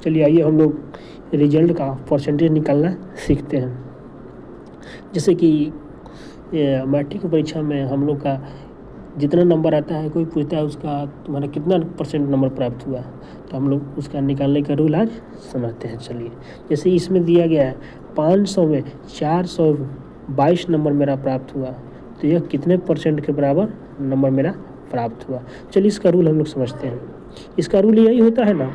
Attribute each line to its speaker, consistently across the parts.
Speaker 1: चलिए आइए हम लोग रिजल्ट का परसेंटेज निकालना सीखते हैं। जैसे कि मैट्रिक की परीक्षा में हम लोग का जितना नंबर आता है, कोई पूछता है उसका तुम्हारा कितना परसेंट नंबर प्राप्त हुआ, तो हम लोग उसका निकालने का रूल आज समझते हैं। चलिए, जैसे इसमें दिया गया है 500 में 422 नंबर मेरा प्राप्त हुआ, तो यह कितने परसेंट के बराबर नंबर मेरा प्राप्त हुआ। चलिए इसका रूल हम लोग समझते हैं। इसका रूल यही होता है ना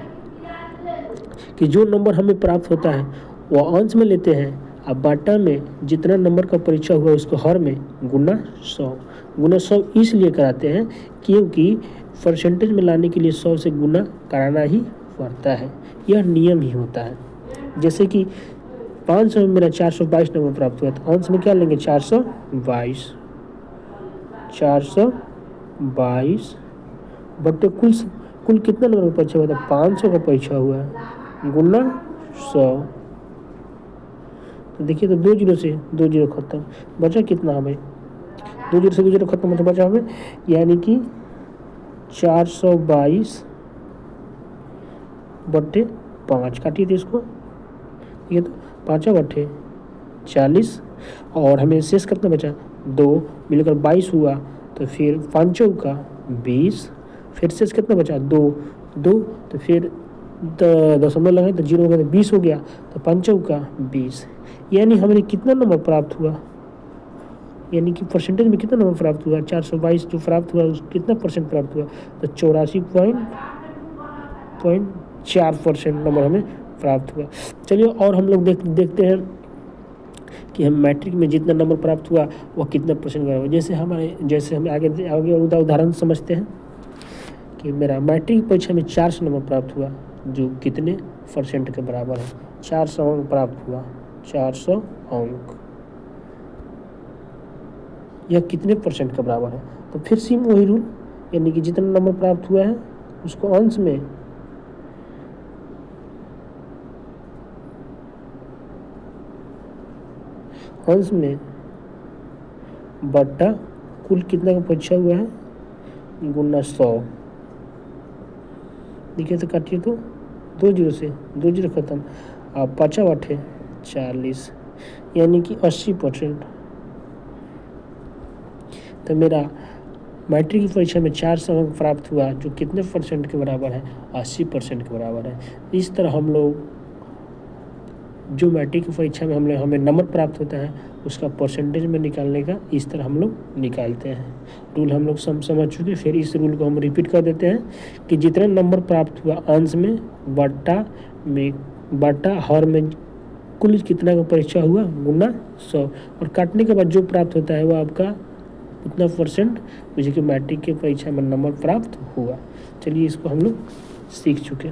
Speaker 1: कि जो नंबर हमें प्राप्त होता है वह अंश में लेते हैं, अब बाटा में जितना नंबर का परीक्षा हुआ उसको हर में गुना 100 इसलिए कराते हैं क्योंकि परसेंटेज में लाने के लिए 100 से गुना कराना ही पड़ता है, यह नियम ही होता है। जैसे कि 500 में मेरा 422 नंबर प्राप्त हुआ, तो अंश में क्या लेंगे 422 बटे कुल कितना नंबर का परीक्षा हुआ था, 500 का परीक्षा हुआ है गुना 100। तो देखिए, तो 2 जीरो से 2 जीरो खत्म, बचा कितना हमें 2 जीरो से 2 जीरो खत्म मतलब बचा हमें, यानी कि 422 बटे 5 काटिए थे इसको, ये तो 5 बटे 40 और हमें शेष कितना बचा 2 मिलकर 22 हुआ, तो फिर 5 का 20, फिर शेष कितना बचा 2 तो फिर दशमलव लगाए तो 0 हो गया, तो 20 हो गया, तो 5 का 20, यानी हमें कितना नंबर प्राप्त हुआ, यानी कि परसेंटेज में कितना नंबर प्राप्त हुआ 422 जो प्राप्त हुआ उस कितना परसेंट प्राप्त हुआ, तो 84.4% नंबर हमें प्राप्त हुआ। चलिए और हम लोग देखते हैं कि हम मैट्रिक में जितना नंबर प्राप्त हुआ वह कितना परसेंट का हुआ। जैसे हम आगे उदाहरण समझते हैं कि मेरा मैट्रिक परीक्षा में 400 नंबर प्राप्त हुआ, जो कितने परसेंट के बराबर है, 400 अंक प्राप्त हुआ, 400 अंक यह कितने परसेंट के बराबर है। तो फिर सेम वही रूल, यानी कि जितना नंबर प्राप्त हुआ है उसको अंश में बट्टा कुल कितना का परीक्षा हुआ है गुना 100। देखिए तो काटिए, तो 2 जीरो से 2 जीरो खत्म, अब 5 बटे 40 यानी कि 80%। तो मेरा मैट्रिक की परीक्षा में 400 अंक प्राप्त हुआ, जो कितने परसेंट के बराबर है 80% के बराबर है। इस तरह हम लोग जो मैट्रिक की परीक्षा में हमें नंबर प्राप्त होता है उसका परसेंटेज में निकालने का इस तरह हम लोग निकालते हैं। रूल हम लोग समझ चुके, फिर इस रूल को हम रिपीट कर देते हैं कि जितना नंबर प्राप्त हुआ अंश में बट्टा हर में कुल कितना का परीक्षा हुआ गुना 100, और काटने के बाद जो प्राप्त होता है वह आपका उतना परसेंट मुझे कि मैट्रिक के परीक्षा में नंबर प्राप्त हुआ। चलिए इसको हम लोग सीख चुके।